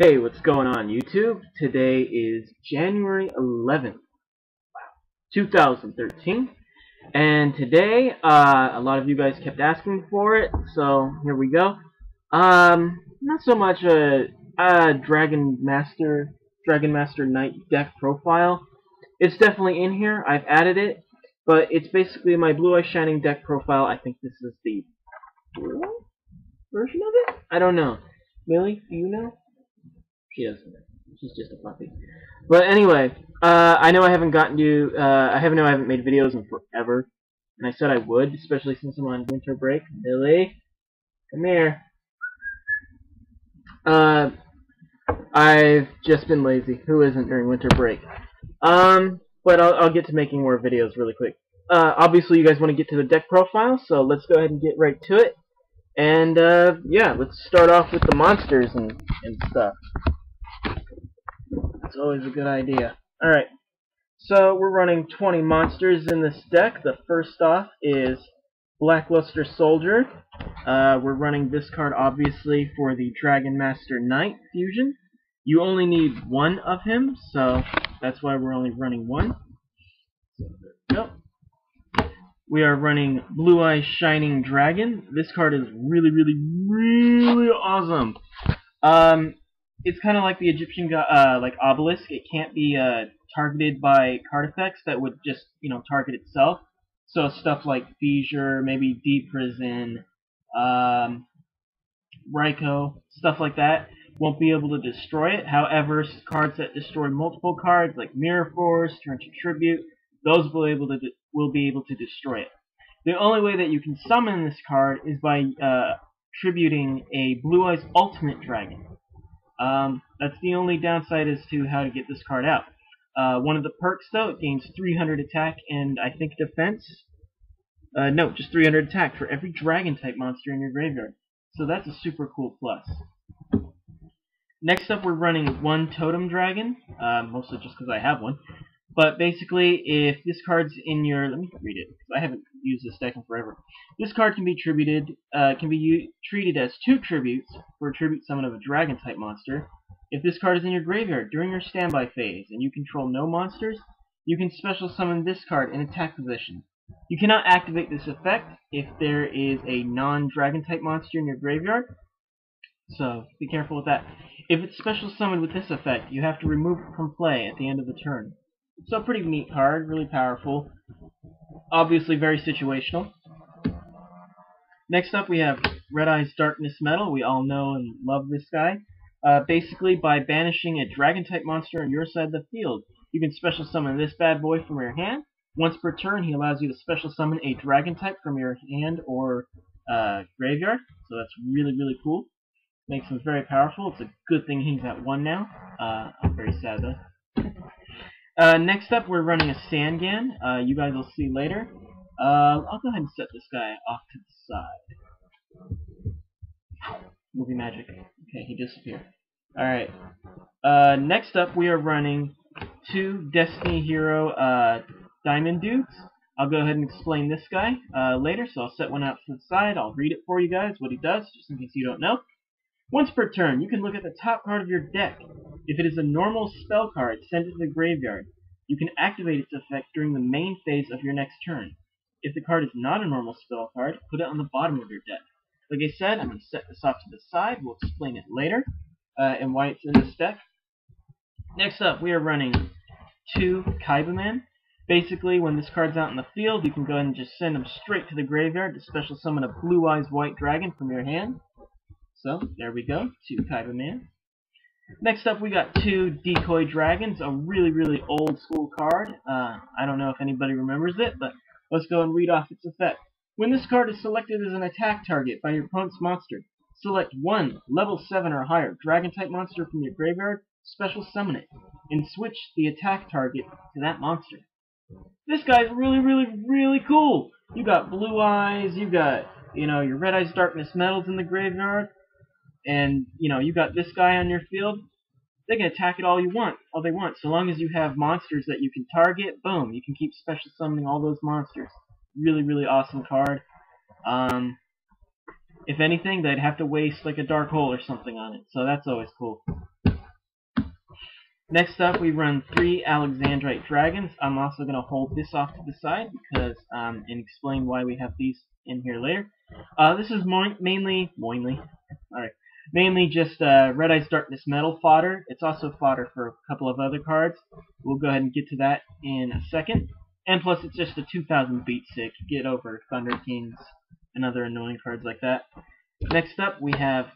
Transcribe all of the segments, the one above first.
Hey, what's going on YouTube? Today is January 11th, 2013, and today, a lot of you guys kept asking for it, so here we go. Not so much a Dragon Master Knight deck profile. It's definitely in here. I've added it, but it's basically my Blue Eye Shining deck profile. I think this is the blue version of it? I don't know. Millie, do you know? She doesn't know. She's just a puppy. But anyway, I know I haven't made videos in forever, and I said I would, especially since I'm on winter break. Millie, come here. I've just been lazy. Who isn't during winter break? But I'll get to making more videos really quick. Obviously, you guys want to get to the deck profile, so let's go ahead and get right to it. And yeah, let's start off with the monsters and stuff. It's always a good idea. Alright, so we're running 20 monsters in this deck. The first off is Blackluster Soldier. We're running this card obviously for the Dragon Master Knight fusion. You only need one of him, so that's why we're only running one. So there we go. We are running Blue Eye Shining Dragon. This card is really awesome. It's kind of like the Egyptian like obelisk. It can't be targeted by card effects that would just, target itself. So stuff like Fissure, maybe Deep Prison, Ryko, stuff like that won't be able to destroy it. However, cards that destroy multiple cards, like Mirror Force, Turn to Tribute, those will be able to destroy it. The only way that you can summon this card is by tributing a Blue Eyes Ultimate Dragon. That's the only downside as to how to get this card out. One of the perks, though, it gains 300 attack and I think defense. No, just 300 attack for every Dragon-type monster in your graveyard. So that's a super cool plus. Next up, we're running one Totem Dragon, mostly just because I have one. But basically, if this card's in your... Let me read it, because I haven't used this deck in forever. This card can be treated as 2 tributes for a tribute summon of a Dragon-type monster. If this card is in your graveyard during your standby phase and you control no monsters, you can special summon this card in attack position. You cannot activate this effect if there is a non-Dragon-type monster in your graveyard, so be careful with that. If it's special summoned with this effect, you have to remove it from play at the end of the turn. So a pretty neat card, really powerful. Obviously very situational. Next up we have Red Eye's Darkness Metal. We all know and love this guy. Basically, by banishing a Dragon-type monster on your side of the field, you can special summon this bad boy from your hand. Once per turn, he allows you to special summon a Dragon-type from your hand or graveyard. So that's really cool. Makes him very powerful. It's a good thing he's at 1 now. I'm very sad though. Next up, we're running a Sangan. You guys will see later. I'll go ahead and set this guy off to the side. Movie magic. Okay, he disappeared. Alright. Next up, we are running 2 Destiny Hero Diamond Dudes. I'll go ahead and explain this guy later, so I'll set one out to the side. I'll read it for you guys, what he does, just in case you don't know. Once per turn, you can look at the top card of your deck. If it is a normal spell card, send it to the graveyard. You can activate its effect during the main phase of your next turn. If the card is not a normal spell card, put it on the bottom of your deck. Like I said, I'm going to set this off to the side. We'll explain it later and why it's in this deck. Next up, we are running 2 Kaibaman. Basically, when this card's out in the field, you can go ahead and just send them straight to the graveyard to special summon a Blue Eyes White Dragon from your hand. So, there we go, 2 Kaibaman. Next up, we got 2 Decoy Dragons, a really old school card. I don't know if anybody remembers it, but let's go and read off its effect. When this card is selected as an attack target by your opponent's monster, select 1 level 7 or higher Dragon-type monster from your graveyard, special summon it, and switch the attack target to that monster. This guy's really cool. You got Blue Eyes, you got, your Red Eye's Darkness Metals in the graveyard, and, you got this guy on your field. They can attack it all they want. So long as you have monsters that you can target, boom, you can keep special summoning all those monsters. Really awesome card. If anything, they'd have to waste like a Dark Hole or something on it, so that's always cool. Next up, we run 3 Alexandrite Dragons. I'm also going to hold this off to the side because and explain why we have these in here later. This is mainly just Red Eyes Darkness Metal fodder. It's also fodder for a couple of other cards. We'll go ahead and get to that in a second. And plus, it's just a 2000 beat stick. Get over Thunder Kings and other annoying cards like that. Next up, we have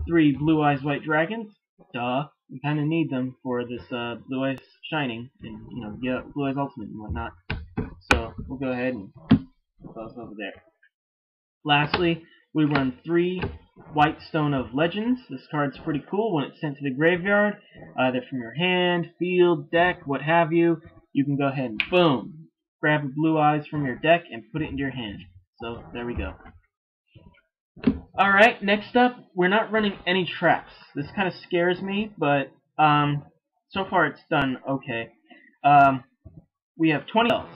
3 Blue Eyes White Dragons. Duh. We kind of need them for this Blue Eyes Shining and, you know, get Blue Eyes Ultimate and whatnot. So, we'll go ahead and put those over there. Lastly, we run 3 White Stone of Legends. This card's pretty cool. When it's sent to the graveyard, either from your hand, field, deck, what have you, you can go ahead and boom, grab a Blue Eyes from your deck and put it into your hand. So, there we go. Alright, next up, we're not running any traps. This kind of scares me, but so far it's done okay. We have 20 spells.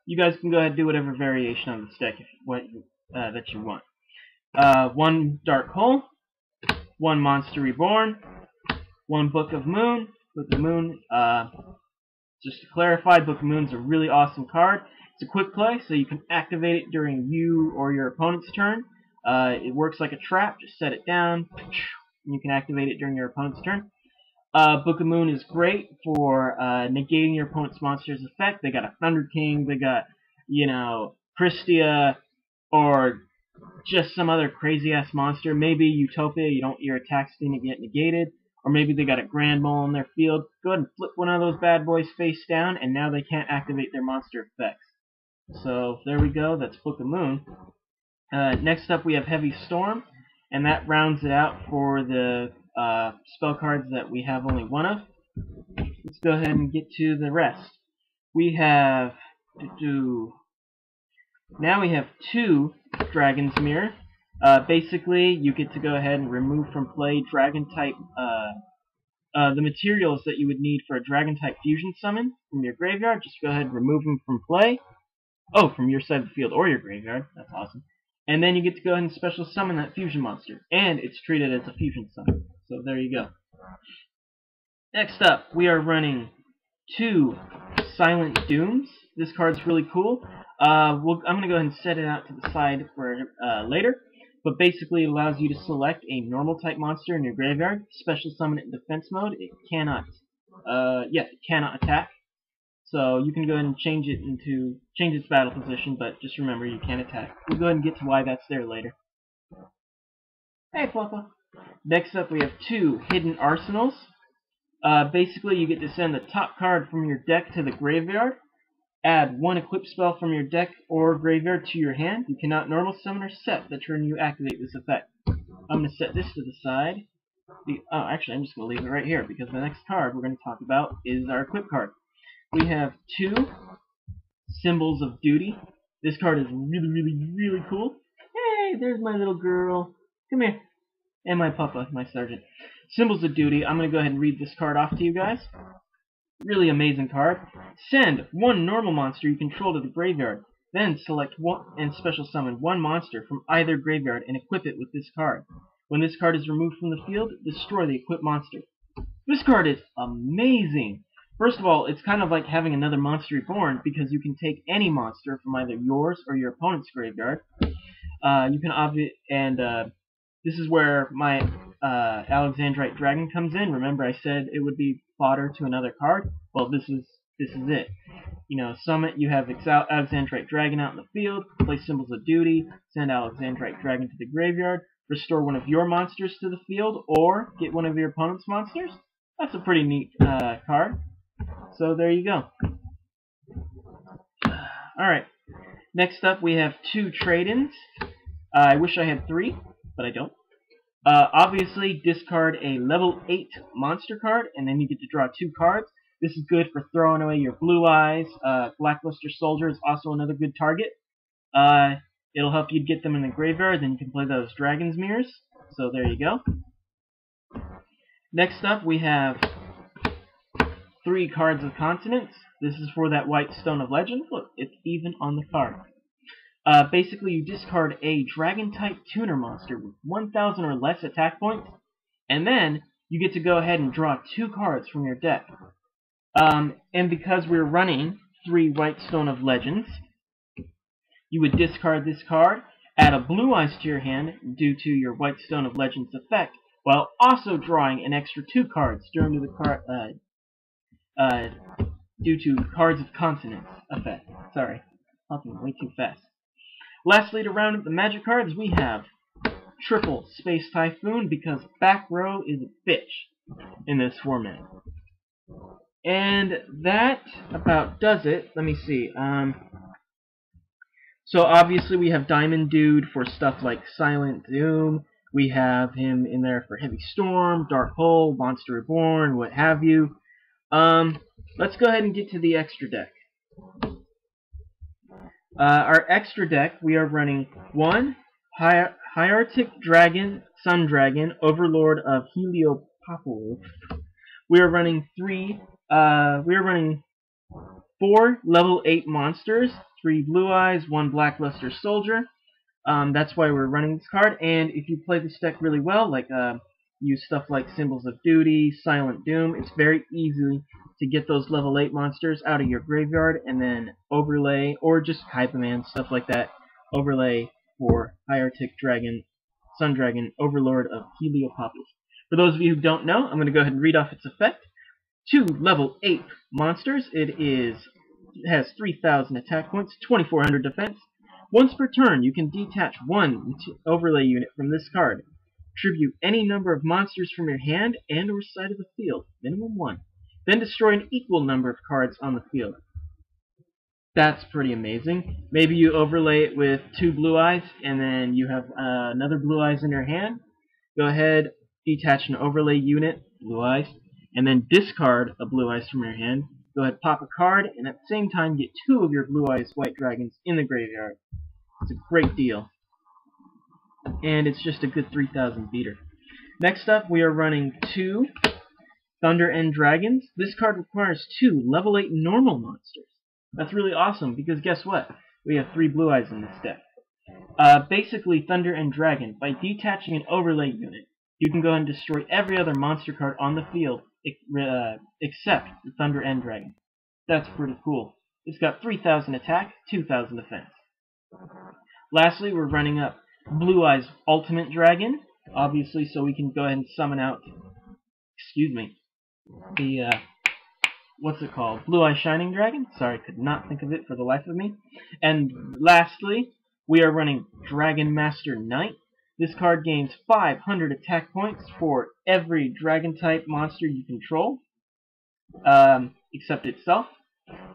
You guys can go ahead and do whatever variation on this deck that you want. 1 Dark Hole, 1 Monster Reborn, 1 Book of Moon. Book of Moon, just to clarify, Book of Moon's a really awesome card. It's a quick play, so you can activate it during you or your opponent's turn. It works like a trap. Just set it down, and you can activate it during your opponent's turn. Book of Moon is great for negating your opponent's monster's effect. They got a Thunder King, they got, you know, Christia, or just some other crazy-ass monster. Maybe Utopia, your attacks didn't get negated. Or maybe they got a Grand Mole on their field. Go ahead and flip one of those bad boys face down, and now they can't activate their monster effects. So, there we go. That's Book of Moon. Next up, we have Heavy Storm, and that rounds it out for the spell cards that we have only one of. Let's go ahead and get to the rest. We have now we have 2 Dragon's Mirror. Basically, you get to go ahead and remove from play Dragon type the materials that you would need for a Dragon type fusion summon from your graveyard. Just go ahead and remove them from play. Oh, from your side of the field or your graveyard. That's awesome. And then you get to go ahead and special summon that fusion monster. And it's treated as a fusion summon. So there you go. Next up, we are running 2 Silent Dooms. This card's really cool. I'm going to go ahead and set it out to the side for later. But basically it allows you to select a normal type monster in your graveyard, special summon it in defense mode. It cannot, it cannot attack. So you can go ahead and change its battle position, but just remember you can't attack. We'll go ahead and get to why that's there later. Hey, Floppa. Next up, we have 2 Hidden Arsenals. Basically, you get to send the top card from your deck to the graveyard. Add 1 equip spell from your deck or graveyard to your hand. You cannot normal summon or set the turn you activate this effect. I'm going to set this to the side. Actually, I'm just going to leave it right here because the next card we're going to talk about is our equip card. We have 2 Symbols of Duty. This card is really cool. Hey, there's my little girl. Come here. And my papa, my sergeant. Symbols of Duty. I'm going to go ahead and read this card off to you guys. Really amazing card. Send 1 normal monster you control to the graveyard. Then select 1 and special summon 1 monster from either graveyard and equip it with this card. When this card is removed from the field, destroy the equipped monster. This card is amazing. First of all, it's kind of like having another Monster Reborn because you can take any monster from either yours or your opponent's graveyard. You can this is where my Alexandrite Dragon comes in. Remember, I said it would be fodder to another card. Well, this is it. You know, summon. You have Alexandrite Dragon out in the field. Play Symbols of Duty. Send Alexandrite Dragon to the graveyard. Restore one of your monsters to the field, or get one of your opponent's monsters. That's a pretty neat card. So there you go. Alright. Next up, we have 2 trade-ins. I wish I had 3, but I don't. Obviously, discard a level 8 monster card, and then you get to draw 2 cards. This is good for throwing away your Blue Eyes. Blackluster Soldier is also another good target. It'll help you get them in the graveyard, then you can play those Dragon's Mirrors. So there you go. Next up, we have 3 cards of Consonance. This is for that White Stone of Legend. Look, it's even on the card. Basically, you discard a Dragon-type tuner monster with 1,000 or less attack points, and then you get to go ahead and draw 2 cards from your deck. And because we're running 3 White Stone of Legends, you would discard this card, add a Blue Eyes to your hand due to your White Stone of Legends effect, while also drawing an extra 2 cards due to Cards of Consonance effect. Sorry, talking way too fast. Lastly, to round up the magic cards, we have triple Space Typhoon, because back row is a bitch in this format. And that about does it. Let me see. So obviously we have Diamond Dude for stuff like Silent Doom. We have him in there for Heavy Storm, Dark Hole, Monster Reborn, what have you. Let's go ahead and get to the extra deck. Our extra deck, we are running 1 Hieratic Dragon, Sun Dragon, Overlord of Heliopolis. We are running 4 level 8 monsters, 3 Blue Eyes, 1 Blackluster Soldier. That's why we're running this card. And if you play this deck really well, like use stuff like Symbols of Duty, Silent Doom, it's very easy to get those level 8 monsters out of your graveyard and then overlay, or just Kaibaman, stuff like that, overlay for Hieratic Dragon, Sun Dragon, Overlord of Heliopolis. For those of you who don't know, I'm going to go ahead and read off its effect. 2 level 8 monsters. It has 3,000 attack points, 2,400 defense. Once per turn, you can detach 1 overlay unit from this card. Tribute any number of monsters from your hand and or side of the field, minimum 1. Then destroy an equal number of cards on the field. That's pretty amazing. Maybe you overlay it with 2 Blue Eyes, and then you have another Blue Eyes in your hand. Go ahead, detach an overlay unit, Blue Eyes, and then discard a Blue Eyes from your hand. Go ahead, pop a card, and at the same time get 2 of your Blue Eyes White Dragons in the graveyard. It's a great deal. And it's just a good 3,000 beater. Next up, we are running 2 Thunder End Dragons. This card requires 2 level 8 normal monsters. That's really awesome, because guess what? We have 3 Blue Eyes in this deck. Basically, Thunder End Dragon, by detaching an overlay unit, you can go ahead and destroy every other monster card on the field except the Thunder End Dragon. That's pretty cool. It's got 3,000 attack, 2,000 defense. Lastly, we're running up Blue Eyes Ultimate Dragon, obviously, so we can go ahead and summon out, the, what's it called? Blue Eye Shining Dragon? Sorry, could not think of it for the life of me. And lastly, we are running Dragon Master Knight. This card gains 500 attack points for every Dragon-type monster you control, except itself.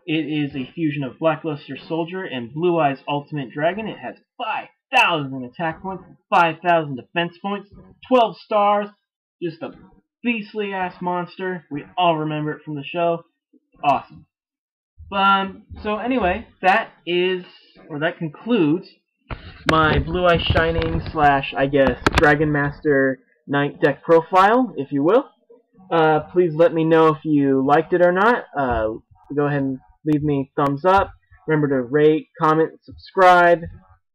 It is a fusion of Blackluster Soldier and Blue Eyes Ultimate Dragon. It has 5,000 attack points, 5,000 defense points, 12 stars, just a beastly-ass monster. We all remember it from the show. Awesome. So anyway, that concludes my Blue Eye Shining / I guess Dragon Master Knight deck profile, if you will. Please let me know if you liked it or not. Go ahead and leave me a thumbs up. Remember to rate, comment, subscribe,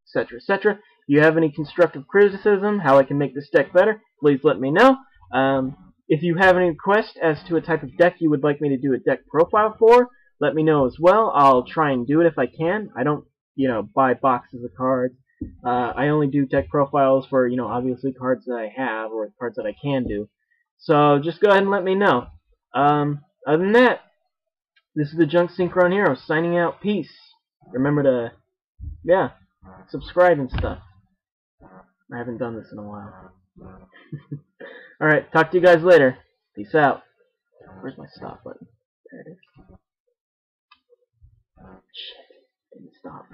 etc., etc. If you have any constructive criticism, how I can make this deck better, please let me know. If you have any requests as to a type of deck you would like me to do a deck profile for, let me know as well. I'll try and do it if I can. I don't, buy boxes of cards. I only do deck profiles for, obviously cards that I have or cards that I can do. So just go ahead and let me know. Other than that, this is the Junk Synchron Hero signing out. Peace. Remember to, subscribe and stuff. I haven't done this in a while. Alright, talk to you guys later. Peace out. Where's my stop button? There it is. Shit, didn't stop.